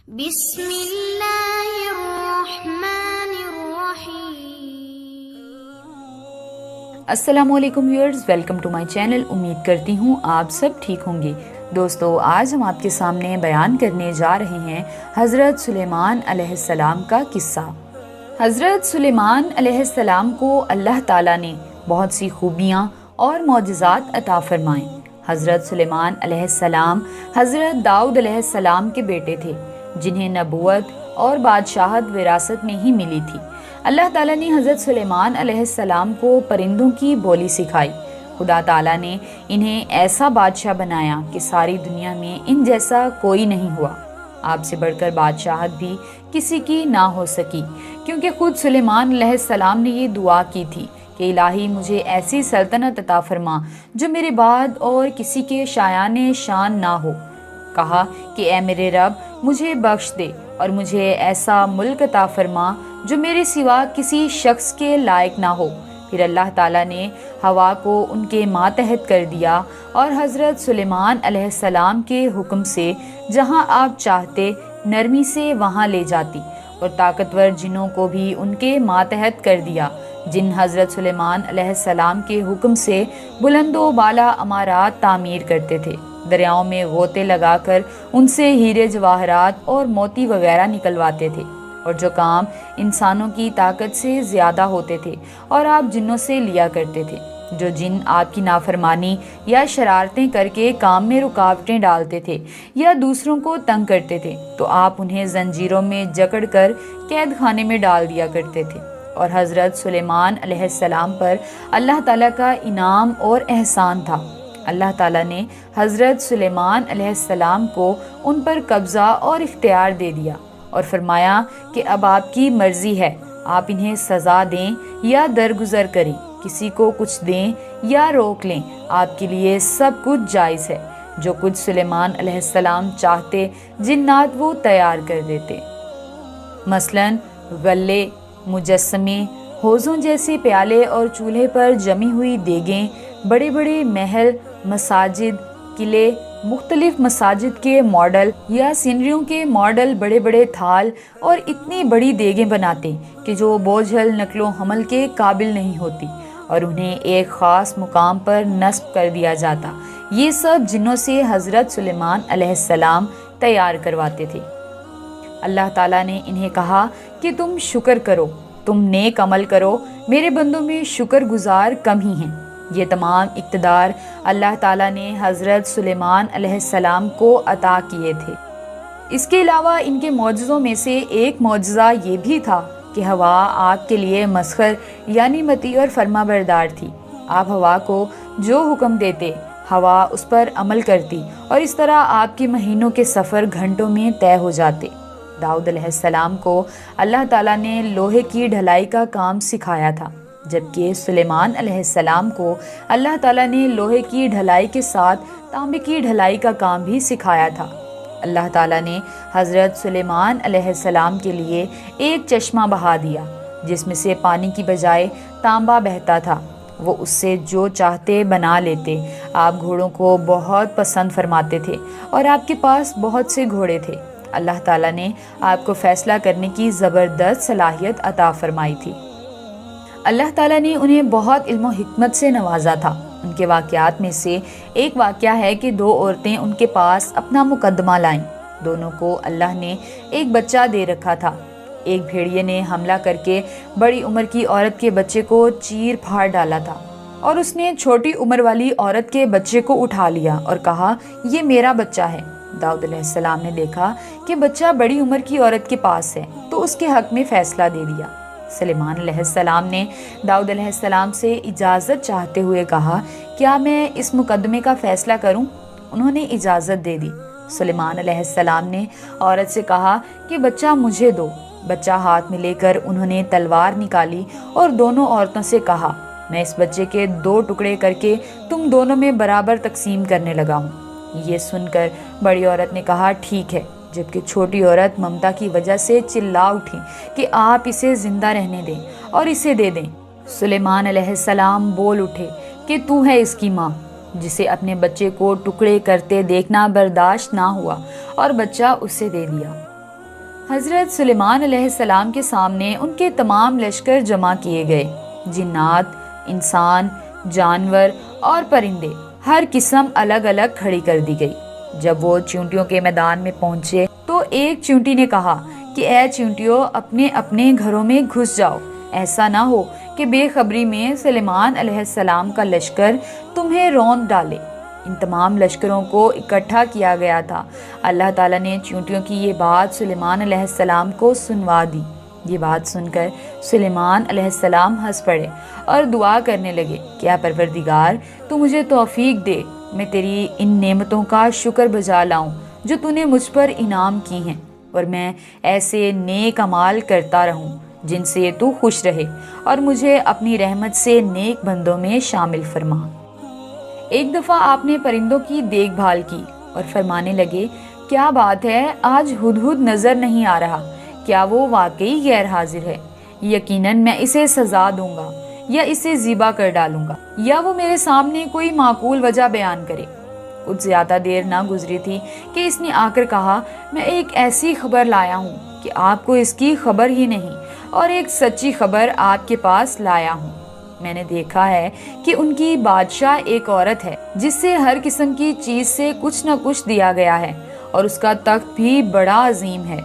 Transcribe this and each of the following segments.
بسم اللہ الرحمن الرحیم۔ السلام علیکم viewers, welcome to my channel. امید کرتی ہوں آپ سب ٹھیک ہوں گے۔ دوستو، آج ہم آپ کے سامنے بیان کرنے جا رہے ہیں حضرت سلیمان علیہ السلام کا قصہ۔ حضرت سلیمان علیہ السلام کو اللہ تعالیٰ نے بہت سی خوبیاں اور معجزات عطا فرمائیں۔ حضرت سلیمان علیہ السلام حضرت داؤد علیہ السلام کے بیٹے تھے، جنہیں نبوت اور بادشاہت وراثت میں ہی ملی تھی۔ اللہ تعالیٰ نے حضرت سلیمان علیہ السلام کو پرندوں کی بولی سکھائی۔ خدا تعالیٰ نے انہیں ایسا بادشاہ بنایا کہ ساری دنیا میں ان جیسا کوئی نہیں ہوا۔ آپ سے بڑھ کر بادشاہت بھی کسی کی نہ ہو سکی، کیونکہ خود سلیمان علیہ السلام نے یہ دعا کی تھی کہ الہی مجھے ایسی سلطنت عطا فرما جو میرے بعد اور کسی کے شایان شان نہ ہو۔ کہا کہ اے میرے رب، مجھے بخش دے اور مجھے ایسا ملک عطا فرما جو میرے سوا کسی شخص کے لائق نہ ہو۔ پھر اللہ تعالیٰ نے ہوا کو ان کے ماتحت کر دیا اور حضرت سلیمان علیہ السلام کے حکم سے جہاں آپ چاہتے نرمی سے وہاں لے جاتی، اور طاقتور جنوں کو بھی ان کے ماتحت کر دیا، جن حضرت سلیمان علیہ السلام کے حکم سے بلند و بالا عمارات تعمیر کرتے تھے۔ دریاؤں میں غوطے لگا کر ان سے ہیرے جواہرات اور موتی وغیرہ نکلواتے تھے، اور جو کام انسانوں کی طاقت سے زیادہ ہوتے تھے اور آپ جنوں سے لیا کرتے تھے۔ جو جن آپ کی نافرمانی یا شرارتیں کر کے کام میں رکاوٹیں ڈالتے تھے یا دوسروں کو تنگ کرتے تھے، تو آپ انہیں زنجیروں میں جکڑ کر قید خانے میں ڈال دیا کرتے تھے۔ اور حضرت سلیمان علیہ السلام پر اللہ تعالیٰ کا انعام اور احسان تھا۔ اللہ تعالیٰ نے حضرت سلیمان علیہ السلام کو ان پر قبضہ اور اختیار دے دیا اور فرمایا کہ اب آپ کی مرضی ہے، آپ انہیں سزا دیں یا درگزر کریں، کسی کو کچھ دیں یا روک لیں، آپ کے لیے سب کچھ جائز ہے۔ جو کچھ سلیمان علیہ السلام چاہتے جنات وہ تیار کر دیتے، مثلاً غلے، مجسمے، حوضوں جیسے پیالے اور چولہے پر جمی ہوئی دیگیں، بڑے بڑے محل، مساجد، قلعے، مختلف مساجد کے ماڈل یا سینریوں کے ماڈل، بڑے بڑے تھال اور اتنی بڑی دیگیں بناتے کہ جو بوجھل نقل و حمل کے قابل نہیں ہوتی، اور انہیں ایک خاص مقام پر نصب کر دیا جاتا۔ یہ سب جنوں سے حضرت سلیمان علیہ السلام تیار کرواتے تھے۔ اللہ تعالیٰ نے انہیں کہا کہ تم شکر کرو، تم نیک عمل کرو، میرے بندوں میں شکر گزار کم ہی ہیں۔ یہ تمام اقتدار اللہ تعالیٰ نے حضرت سلیمان علیہ السلام کو عطا کیے تھے۔ اس کے علاوہ ان کے معجزوں میں سے ایک معجزہ یہ بھی تھا کہ ہوا آپ کے لیے مسخر یعنی مطیع اور فرما بردار تھی۔ آپ ہوا کو جو حکم دیتے، ہوا اس پر عمل کرتی، اور اس طرح آپ کے مہینوں کے سفر گھنٹوں میں طے ہو جاتے۔ داؤد علیہ السلام کو اللہ تعالیٰ نے لوہے کی ڈھلائی کا کام سکھایا تھا، جبکہ سلیمان علیہ السلام کو اللہ تعالیٰ نے لوہے کی ڈھلائی کے ساتھ تانبے کی ڈھلائی کا کام بھی سکھایا تھا۔ اللہ تعالیٰ نے حضرت سلیمان علیہ السلام کے لیے ایک چشمہ بہا دیا، جس میں سے پانی کی بجائے تانبا بہتا تھا۔ وہ اس سے جو چاہتے بنا لیتے۔ آپ گھوڑوں کو بہت پسند فرماتے تھے اور آپ کے پاس بہت سے گھوڑے تھے۔ اللہ تعالیٰ نے آپ کو فیصلہ کرنے کی زبردست صلاحیت عطا فرمائی تھی۔ اللہ تعالیٰ نے انہیں بہت علم و حکمت سے نوازا تھا۔ ان کے واقعات میں سے ایک واقعہ ہے کہ دو عورتیں ان کے پاس اپنا مقدمہ لائیں۔ دونوں کو اللہ نے ایک بچہ دے رکھا تھا۔ ایک بھیڑیے نے حملہ کر کے بڑی عمر کی عورت کے بچے کو چیر پھاڑ ڈالا تھا، اور اس نے چھوٹی عمر والی عورت کے بچے کو اٹھا لیا اور کہا یہ میرا بچہ ہے۔ داؤد علیہ السلام نے دیکھا کہ بچہ بڑی عمر کی عورت کے پاس ہے، تو اس کے حق میں فیصلہ دے دیا۔ سلیمان علیہ السلام نے داؤد علیہ السلام سے اجازت چاہتے ہوئے کہا کیا میں اس مقدمے کا فیصلہ کروں؟ انہوں نے اجازت دے دی۔ سلیمان علیہ السلام نے عورت سے کہا کہ بچہ مجھے دو۔ بچہ ہاتھ میں لے کر انہوں نے تلوار نکالی اور دونوں عورتوں سے کہا میں اس بچے کے 2 ٹکڑے کر کے تم دونوں میں برابر تقسیم کرنے لگا ہوں۔ یہ سن کر بڑی عورت نے کہا ٹھیک ہے، جبکہ چھوٹی عورت ممتا کی وجہ سے چلا اٹھی کہ آپ اسے زندہ رہنے دیں اور اسے دے دیں۔ سلیمان علیہ السلام بول اٹھے کہ تو ہے اس کی ماں، جسے اپنے بچے کو ٹکڑے کرتے دیکھنا برداشت نہ ہوا اور بچہ اسے دے دیا۔ حضرت سلیمان علیہ السلام کے سامنے ان کے تمام لشکر جمع کیے گئے۔ جنات، انسان، جانور اور پرندے، ہر قسم الگ الگ کھڑی کر دی گئی۔ جب وہ چیونٹیوں کے میدان میں پہنچے تو ایک چیونٹی نے کہا کہ اے چیونٹیوں، اپنے اپنے گھروں میں گھس جاؤ، ایسا نہ ہو کہ بے خبری میں سلیمان علیہ السلام کا لشکر تمہیں روند ڈالے۔ ان تمام لشکروں کو اکٹھا کیا گیا تھا۔ اللہ تعالیٰ نے چیونٹیوں کی یہ بات سلیمان علیہ السلام کو سنوا دی۔ یہ بات سن کر سلیمان علیہ السلام ہنس پڑے اور دعا کرنے لگے کہ اے پروردگار، تو مجھے توفیق دے، میں تیری ان نعمتوں کا شکر بجا لاؤں جو تو نے مجھ پر انعام کی ہیں، اور میں ایسے نیک اعمال کرتا رہوں جن سے تو خوش رہے، اور مجھے اپنی رحمت سے نیک بندوں میں شامل فرما۔ ایک دفعہ آپ نے پرندوں کی دیکھ بھال کی اور فرمانے لگے، کیا بات ہے، آج ہدہد نظر نہیں آ رہا، کیا وہ واقعی غیر حاضر ہے؟ یقیناً میں اسے سزا دوں گا یا اسے ذبح کر ڈالوں گا، یا وہ میرے سامنے کوئی معقول وجہ بیان کرے۔ کچھ زیادہ دیر نہ گزری تھی کہ اس نے آ کر کہا، میں ایک ایسی خبر لایا ہوں کہ آپ کو اس کی خبر ہی نہیں، اور ایک سچی خبر آپ کے پاس لایا ہوں۔ میں نے دیکھا ہے کہ ان کی بادشاہ ایک عورت ہے جس سے ہر قسم کی چیز سے کچھ نہ کچھ دیا گیا ہے، اور اس کا تخت بھی بڑا عظیم ہے۔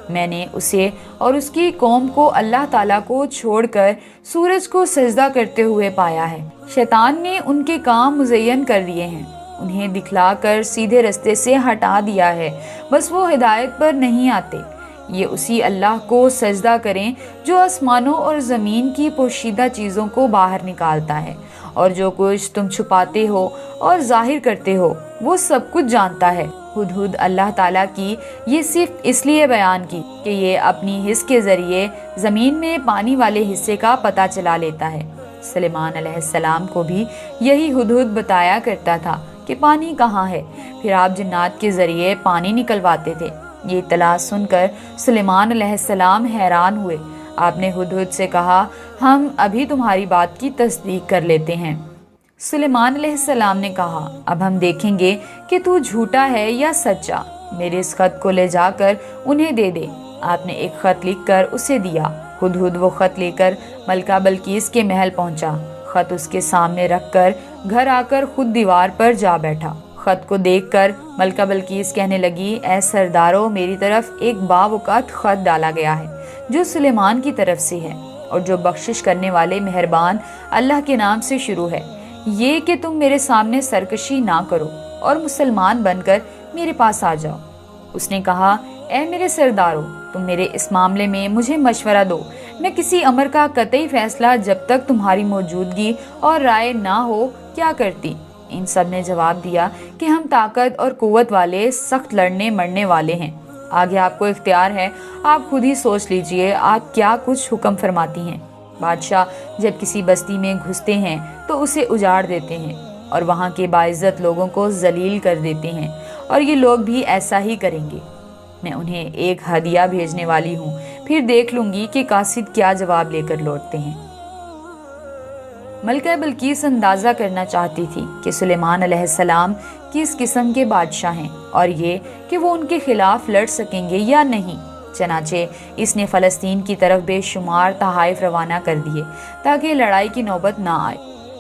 میں نے اسے اور اس کی قوم کو اللہ تعالیٰ کو چھوڑ کر سورج کو سجدہ کرتے ہوئے پایا ہے۔ شیطان نے ان کے کام مزین کر دیے ہیں، انہیں دکھلا کر سیدھے رستے سے ہٹا دیا ہے، بس وہ ہدایت پر نہیں آتے۔ یہ اسی اللہ کو سجدہ کریں جو آسمانوں اور زمین کی پوشیدہ چیزوں کو باہر نکالتا ہے، اور جو کچھ تم چھپاتے ہو اور ظاہر کرتے ہو وہ سب کچھ جانتا ہے۔ ہدہد اللہ تعالیٰ کی یہ صرف اس لیے بیان کی کہ یہ اپنی حس کے ذریعے زمین میں پانی والے حصے کا پتہ چلا لیتا ہے۔ سلیمان علیہ السلام کو بھی یہی ہدہد بتایا کرتا تھا کہ پانی کہاں ہے، پھر آپ جنات کے ذریعے پانی نکلواتے تھے۔ یہ اطلاع سن کر سلیمان علیہ السلام حیران ہوئے۔ آپ نے ہدہد سے کہا، ہم ابھی تمہاری بات کی تصدیق کر لیتے ہیں۔ سلیمان علیہ السلام نے کہا، اب ہم دیکھیں گے کہ تو جھوٹا ہے یا سچا۔ میرے اس خط کو لے جا کر انہیں دے دے۔ آپ نے ایک خط لکھ کر اسے دیا۔ ہدہد وہ خط لے کر ملکہ بلقیس کے محل پہنچا۔ خط اس کے سامنے رکھ کر گھر آ کر خود دیوار پر جا بیٹھا۔ خط کو دیکھ کر ملکہ بلقیس کہنے لگی، اے سردارو، میری طرف ایک باوقت خط ڈالا گیا ہے جو سلیمان کی طرف سے ہے، اور جو بخشش کرنے والے مہربان اللہ کے نام سے شروع ہے، یہ کہ تم میرے سامنے سرکشی نہ کرو اور مسلمان بن کر میرے پاس آ جاؤ۔ اس نے کہا، اے میرے سردارو، تم میرے اس معاملے میں مجھے مشورہ دو۔ میں کسی امر کا قطعی فیصلہ جب تک تمہاری موجودگی اور رائے نہ ہو کیا کرتی؟ ان سب نے جواب دیا کہ ہم طاقت اور قوت والے، سخت لڑنے مرنے والے ہیں، آگے آپ کو اختیار ہے، آپ خود ہی سوچ لیجئے آپ کیا کچھ حکم فرماتی ہیں۔ بادشاہ جب کسی بستی میں گھستے ہیں تو اسے اجاڑ دیتے ہیں اور وہاں کے باعزت لوگوں کو ذلیل کر دیتے ہیں، اور یہ لوگ بھی ایسا ہی کریں گے۔ میں انہیں ایک ہدیہ بھیجنے والی ہوں، پھر دیکھ لوں گی کہ قاصد کیا جواب لے کر لوٹتے ہیں۔ ملکہ بلقیس اندازہ کرنا چاہتی تھی کہ سلیمان علیہ السلام کس قسم کے بادشاہ ہیں، اور یہ کہ وہ ان کے خلاف لڑ سکیں گے یا نہیں۔ چنانچہ اس نے فلسطین کی طرف بے شمار تحائف روانہ کر دیے تاکہ لڑائی کی نوبت نہ آئے۔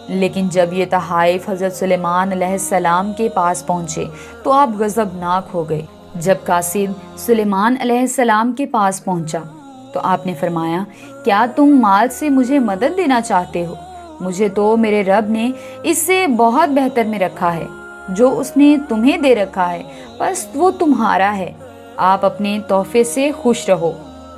لیکن جب یہ تحائف حضرت سلیمان علیہ السلام کے پاس پہنچے تو آپ غضبناک ہو گئے۔ جب قاصد سلیمان علیہ السلام کے پاس پہنچا تو آپ نے فرمایا، کیا تم مال سے مجھے مدد دینا چاہتے ہو؟ مجھے تو میرے رب نے اس سے بہت بہتر میں رکھا ہے، جو اس نے تمہیں دے رکھا ہے بس وہ تمہارا ہے۔ آپ اپنے تحفے سے خوش رہو،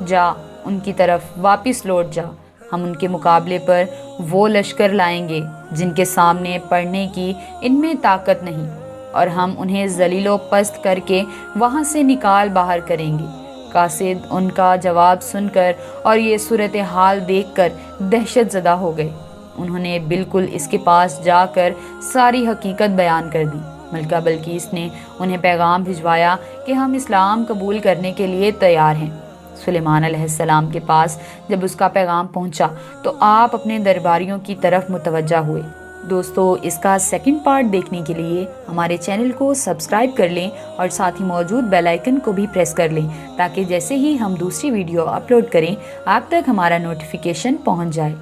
جا ان کی طرف واپس لوٹ جا۔ ہم ان کے مقابلے پر وہ لشکر لائیں گے جن کے سامنے پڑنے کی ان میں طاقت نہیں، اور ہم انہیں ذلیل و پست کر کے وہاں سے نکال باہر کریں گے۔ قاصد ان کا جواب سن کر اور یہ صورتحال دیکھ کر دہشت زدہ ہو گئے۔ انہوں نے بالکل اس کے پاس جا کر ساری حقیقت بیان کر دی۔ ملکہ بلقیس نے انہیں پیغام بھجوایا کہ ہم اسلام قبول کرنے کے لیے تیار ہیں۔ سلیمان علیہ السلام کے پاس جب اس کا پیغام پہنچا تو آپ اپنے درباریوں کی طرف متوجہ ہوئے۔ دوستو اس کا سیکنڈ پارٹ دیکھنے کے لیے ہمارے چینل کو سبسکرائب کر لیں اور ساتھ ہی موجود بیل آئیکن کو بھی پریس کر لیں تاکہ جیسے ہی ہم دوسری ویڈیو اپلوڈ کریں آپ تک ہمارا نوٹیفیکیشن پہنچ جائے۔